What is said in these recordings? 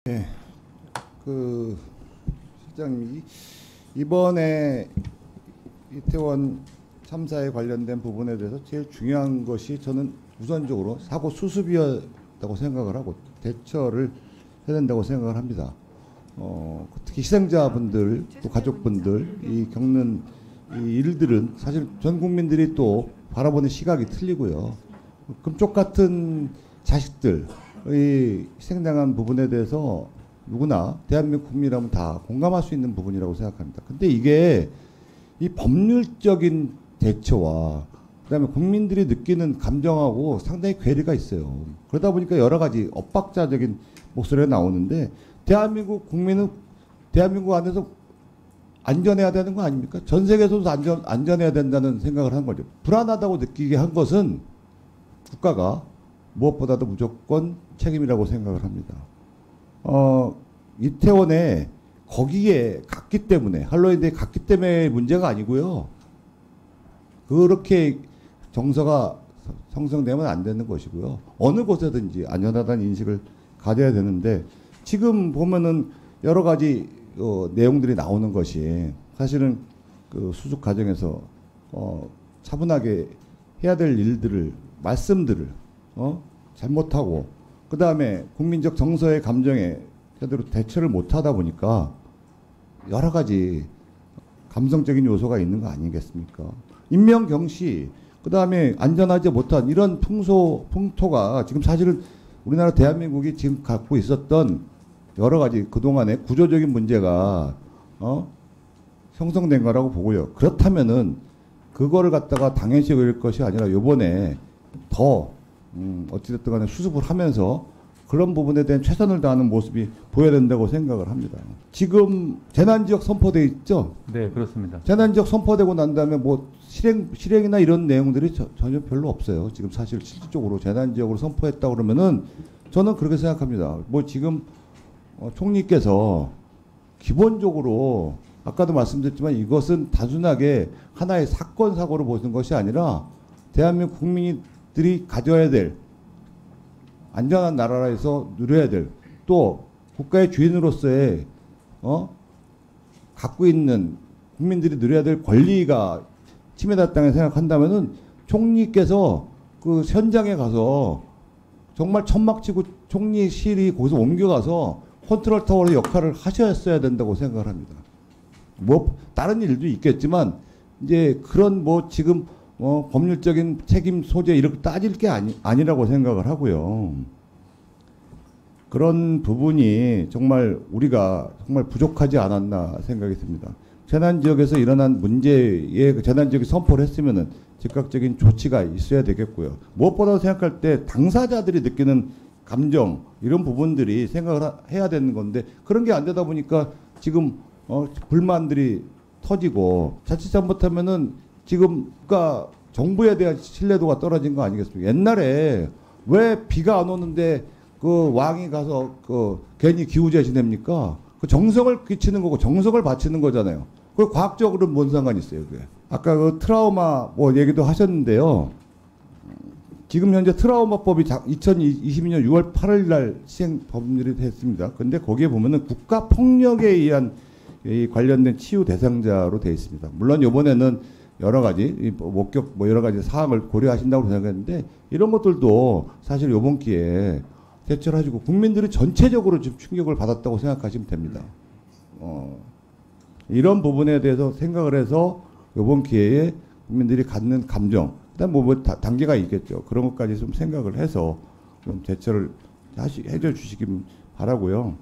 네, 실장님 이번에 이태원 참사에 관련된 부분에 대해서 제일 중요한 것이 저는 우선적으로 사고 수습이었다고 생각을 하고 대처를 해야 된다고 생각을 합니다. 특히 희생자분들 또 가족분들이 겪는 이 일들은 사실 전 국민들이 또 바라보는 시각이 틀리고요. 금쪽 같은 자식들의 희생당한 부분에 대해서 누구나 대한민국 국민이라면 다 공감할 수 있는 부분이라고 생각합니다. 근데 이게 이 법률적인 대처와 그다음에 국민들이 느끼는 감정하고 상당히 괴리가 있어요. 그러다 보니까 여러 가지 엇박자적인 목소리가 나오는데 대한민국 국민은 대한민국 안에서 안전해야 되는 거 아닙니까? 전 세계에서도 안전해야 된다는 생각을 한 거죠. 불안하다고 느끼게 한 것은 국가가 무엇보다도 무조건 책임이라고 생각을 합니다. 이태원에 거기에 갔기 때문에 할로윈데이 갔기 때문에 문제가 아니고요. 그렇게 정서가 형성되면 안 되는 것이고요. 어느 곳에든지 안전하다는 인식을 가져야 되는데 지금 보면은 여러 가지 내용들이 나오는 것이 사실은 그 수습 과정에서 차분하게 해야 될 일들을 말씀들을 잘못하고 그 다음에 국민적 정서의 감정에 제대로 대처를 못하다 보니까 여러 가지 감성적인 요소가 있는 거 아니겠습니까? 인명경시 그 다음에 안전하지 못한 이런 풍토가 지금 사실은 우리나라 대한민국이 지금 갖고 있었던 여러 가지 그동안의 구조적인 문제가 형성된 거라고 보고요. 그렇다면은 그거를 갖다가 당연시 여길 것이 아니라 요번에 더 어찌됐든 간에 수습을 하면서 그런 부분에 대한 최선을 다하는 모습이 보여야 된다고 생각을 합니다. 지금 재난지역 선포돼 있죠? 네, 그렇습니다. 재난지역 선포되고 난 다음에 뭐 실행이나 이런 내용들이 전혀 별로 없어요. 지금 사실 실질적으로 재난지역으로 선포했다 그러면은 저는 그렇게 생각합니다. 뭐 지금 총리께서 기본적으로 아까도 말씀드렸지만 이것은 단순하게 하나의 사건 사고로 보는 것이 아니라 대한민국 국민들이 가져야 될 안전한 나라에서 누려야 될 또 국가의 주인으로서의 갖고 있는 국민들이 누려야 될 권리가 침해됐다고 생각한다면은 총리께서 그 현장에 가서 정말 천막치고 총리실이 거기서 옮겨가서 컨트롤 타워의 역할을 하셨어야 된다고 생각을 합니다. 뭐 다른 일도 있겠지만 이제 그런 뭐 지금 법률적인 책임 소재 이렇게 따질 게 아니라고 생각을 하고요. 그런 부분이 정말 우리가 정말 부족하지 않았나 생각이 듭니다. 재난지역에서 일어난 문제에 재난지역이 선포를 했으면은 즉각적인 조치가 있어야 되겠고요. 무엇보다 생각할 때 당사자들이 느끼는 감정 이런 부분들이 생각을 해야 되는 건데 그런 게 안 되다 보니까 지금 불만들이 터지고 자칫 잘못하면은 지금 그러니까 정부에 대한 신뢰도가 떨어진 거 아니겠습니까? 옛날에 왜 비가 안 오는데 그 왕이 가서 그 괜히 기우제 지냅니까? 그 정성을 끼치는 거고 정성을 바치는 거잖아요. 그 과학적으로는 뭔 상관이 있어요, 그게. 아까 그 트라우마 뭐 얘기도 하셨는데요. 지금 현재 트라우마법이 2022년 6월 8일 날 시행 법률이 됐습니다. 근데 거기에 보면은 국가 폭력에 의한 이 관련된 치유 대상자로 되어 있습니다. 물론 이번에는 여러 가지 목격 뭐 여러 가지 사항을 고려하신다고 생각했는데 이런 것들도 사실 이번 기회에 대처를 해주고 국민들이 전체적으로 지금 충격을 받았다고 생각하시면 됩니다. 이런 부분에 대해서 생각을 해서 이번 기회에 국민들이 갖는 감정, 그다음 뭐 단계가 있겠죠. 그런 것까지 좀 생각을 해서 좀 대처를 해줘 주시기 바라고요.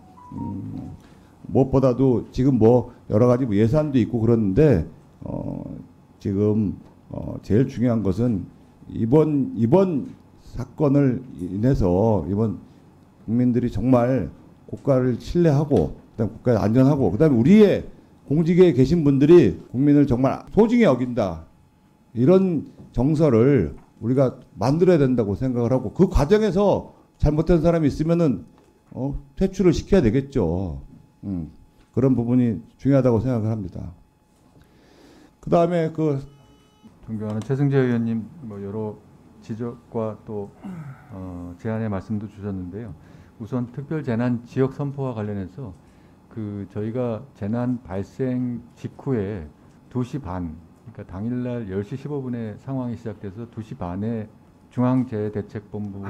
무엇보다도 지금 뭐 여러 가지 뭐 예산도 있고 그러는데 지금 제일 중요한 것은 이번 사건을 인해서 이번 국민들이 정말 국가를 신뢰하고 그다음 국가에 안전하고 그다음에 우리의 공직에 계신 분들이 국민을 정말 소중히 여긴다 이런 정서를 우리가 만들어야 된다고 생각을 하고 그 과정에서 잘못된 사람이 있으면은 퇴출을 시켜야 되겠죠. 그런 부분이 중요하다고 생각을 합니다. 그 다음에 그 존경하는 최승재 의원님 뭐 여러 지적과 또 제안의 말씀도 주셨는데요. 우선 특별 재난 지역 선포와 관련해서 저희가 재난 발생 직후에 2시 반, 그러니까 당일날 10시 15분에 상황이 시작돼서 2시 반에 중앙재해대책본부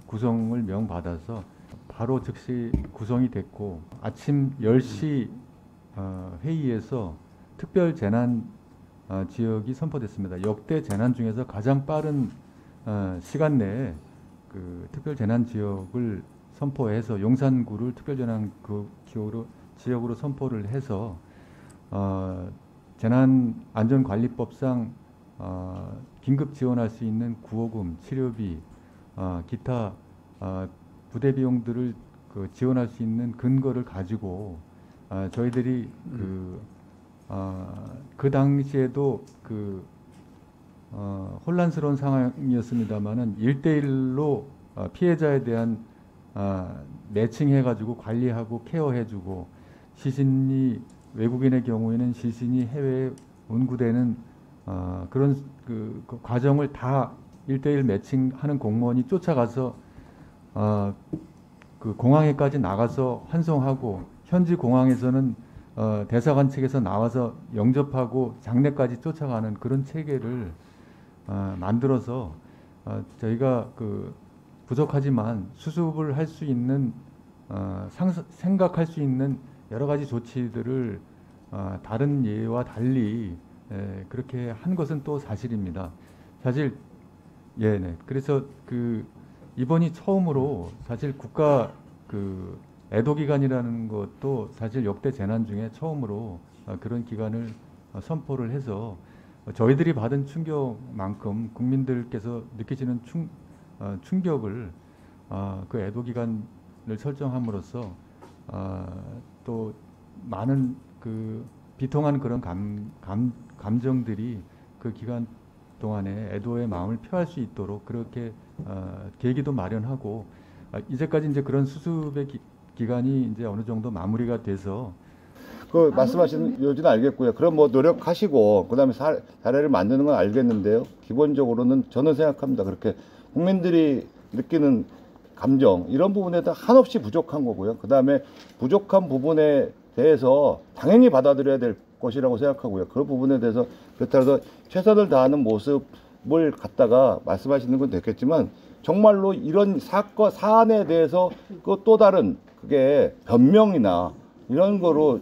구성을 명받아서 바로 즉시 구성이 됐고 아침 10시 회의에서 특별 재난 지역이 선포됐습니다. 역대 재난 중에서 가장 빠른 시간 내에 특별 재난 지역을 선포해서 용산구를 특별 재난 지역으로 선포를 해서 재난안전관리법상 긴급 지원할 수 있는 구호금, 치료비, 기타 부대 비용들을 지원할 수 있는 근거를 가지고 저희들이 그 당시에도 혼란스러운 상황이었습니다만은 1대1로 피해자에 대한 매칭해가지고 관리하고 케어해주고 시신이 외국인의 경우에는 시신이 해외에 운구되는 그런 그 과정을 다 1대1 매칭하는 공무원이 쫓아가서 그 공항에까지 나가서 환송하고 현지 공항에서는 대사관 측에서 나와서 영접하고 장례까지 쫓아가는 그런 체계를 만들어서 저희가 부족하지만 수습을 할 수 있는 생각할 수 있는 여러 가지 조치들을 다른 예와 달리 그렇게 한 것은 또 사실입니다. 사실 그래서 이번이 처음으로 사실 국가 애도 기간이라는 것도 사실 역대 재난 중에 처음으로 그런 기간을 선포를 해서 저희들이 받은 충격만큼 국민들께서 느끼시는 충격을 그 애도 기간을 설정함으로써 또 많은 비통한 그런 감정들이 그 기간 동안에 애도의 마음을 표할 수 있도록 그렇게 계기도 마련하고 이제까지 이제 그런 수습의 기간이 이제 어느 정도 마무리가 돼서 말씀하신 요지는 알겠고요. 그럼 뭐 노력하시고 그다음에 사례를 만드는 건 알겠는데요. 기본적으로는 저는 생각합니다. 그렇게 국민들이 느끼는 감정 이런 부분에 다 한없이 부족한 거고요. 그다음에 부족한 부분에 대해서 당연히 받아들여야 될 것이라고 생각하고요. 그 부분에 대해서 그렇다고 해서 최선을 다하는 모습을 갖다가 말씀하시는 건 됐겠지만 정말로 이런 사안에 대해서 또 다른 그게 변명이나 이런 거로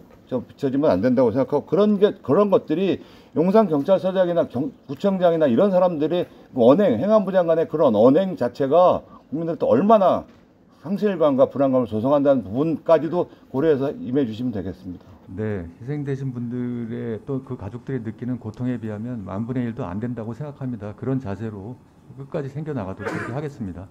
비춰지면 안 된다고 생각하고 그런 것들이 용산경찰서장이나 구청장이나 이런 사람들이 행안부 장관의 그런 언행 자체가 국민들한테 얼마나 상실감과 불안감을 조성한다는 부분까지도 고려해서 임해 주시면 되겠습니다. 네, 희생되신 분들의 또 그 가족들이 느끼는 고통에 비하면 10,000분의 1도 안 된다고 생각합니다. 그런 자세로 끝까지 생겨나가도록 그렇게 하겠습니다.